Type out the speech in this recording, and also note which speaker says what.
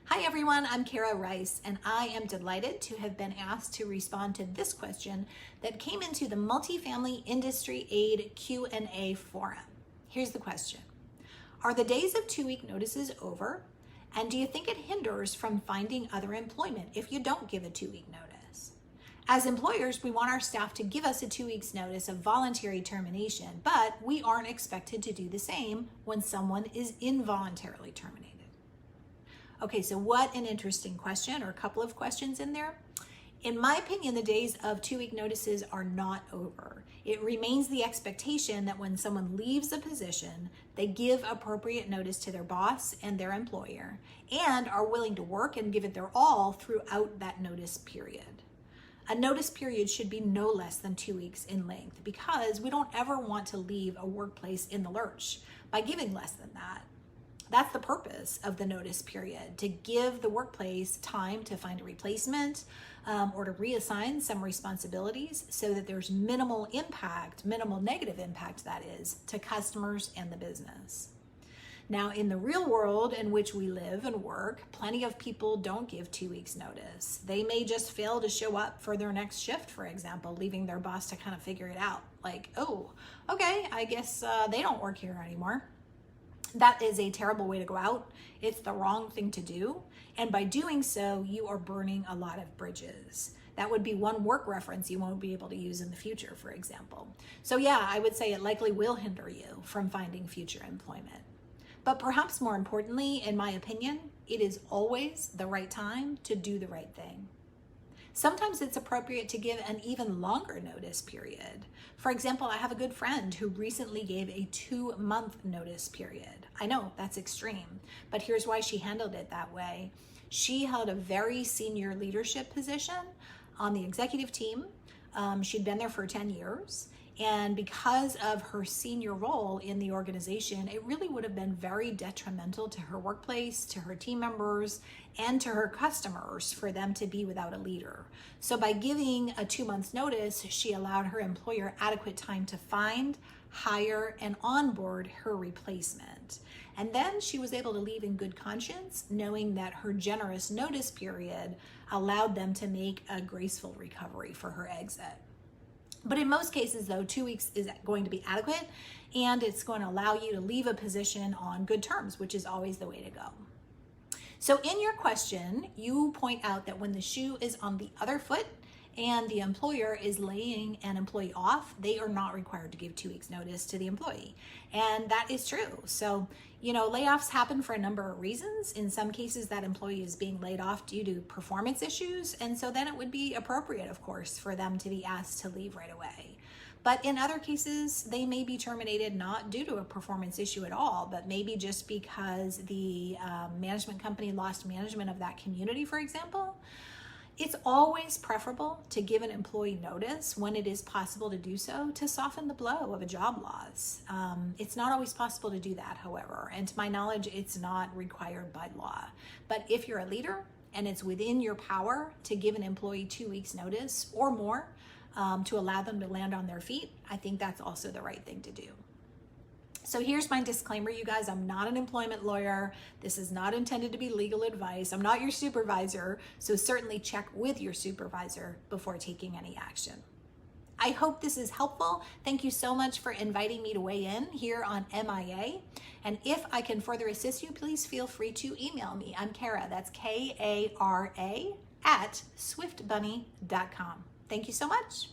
Speaker 1: Hi everyone, I'm Kara Rice, and I am delighted to have been asked to respond to this question that came into the Multifamily Industry Aid Q&A forum. Here's the question. Are the days of 2-week notices over? And do you think it hinders from finding other employment if you don't give a 2-week notice? As employers, we want our staff to give us a 2 weeks notice of voluntary termination, but we aren't expected to do the same when someone is involuntarily terminated. Okay, so what an interesting question, or a couple of questions in there. In my opinion, the days of 2-week notices are not over. It remains the expectation that when someone leaves a position, they give appropriate notice to their boss and their employer, and are willing to work and give it their all throughout that notice period. A notice period should be no less than 2 weeks in length, because we don't ever want to leave a workplace in the lurch by giving less than that. That's the purpose of the notice period, to give the workplace time to find a replacement or to reassign some responsibilities so that there's minimal negative impact, that is, to customers and the business. Now, in the real world in which we live and work, plenty of people don't give 2 weeks notice. They may just fail to show up for their next shift, for example, leaving their boss to kind of figure it out. Like, oh, okay, I guess they don't work here anymore. That is a terrible way to go out. It's the wrong thing to do. And by doing so, you are burning a lot of bridges. That would be one work reference you won't be able to use in the future, for example. So yeah, I would say it likely will hinder you from finding future employment. But perhaps more importantly, in my opinion, it is always the right time to do the right thing. Sometimes it's appropriate to give an even longer notice period. For example, I have a good friend who recently gave a 2-month notice period. I know that's extreme, but here's why she handled it that way. She held a very senior leadership position on the executive team. She'd been there for 10 years. And because of her senior role in the organization, it really would have been very detrimental to her workplace, to her team members, and to her customers for them to be without a leader. So by giving a 2 months notice, she allowed her employer adequate time to find, hire, and onboard her replacement. And then she was able to leave in good conscience, knowing that her generous notice period allowed them to make a graceful recovery for her exit. But in most cases, though, 2 weeks is going to be adequate, and it's going to allow you to leave a position on good terms, which is always the way to go. So in your question, you point out that when the shoe is on the other foot and the employer is laying an employee off, they are not required to give 2 weeks notice to the employee. And that is true. So, layoffs happen for a number of reasons. In some cases, that employee is being laid off due to performance issues. And so then it would be appropriate, of course, for them to be asked to leave right away. But in other cases, they may be terminated not due to a performance issue at all, but maybe just because the management company lost management of that community, for example. It's always preferable to give an employee notice when it is possible to do so, to soften the blow of a job loss. It's not always possible to do that, however, and to my knowledge, it's not required by law. But if you're a leader and it's within your power to give an employee 2 weeks notice or more to allow them to land on their feet, I think that's also the right thing to do. So here's my disclaimer, you guys. I'm not an employment lawyer. This is not intended to be legal advice. I'm not your supervisor, so certainly check with your supervisor before taking any action. I hope this is helpful. Thank you so much for inviting me to weigh in here on M.I.A. And if I can further assist you, please feel free to email me. I'm Kara, that's Kara, @swiftbunny.com. Thank you so much.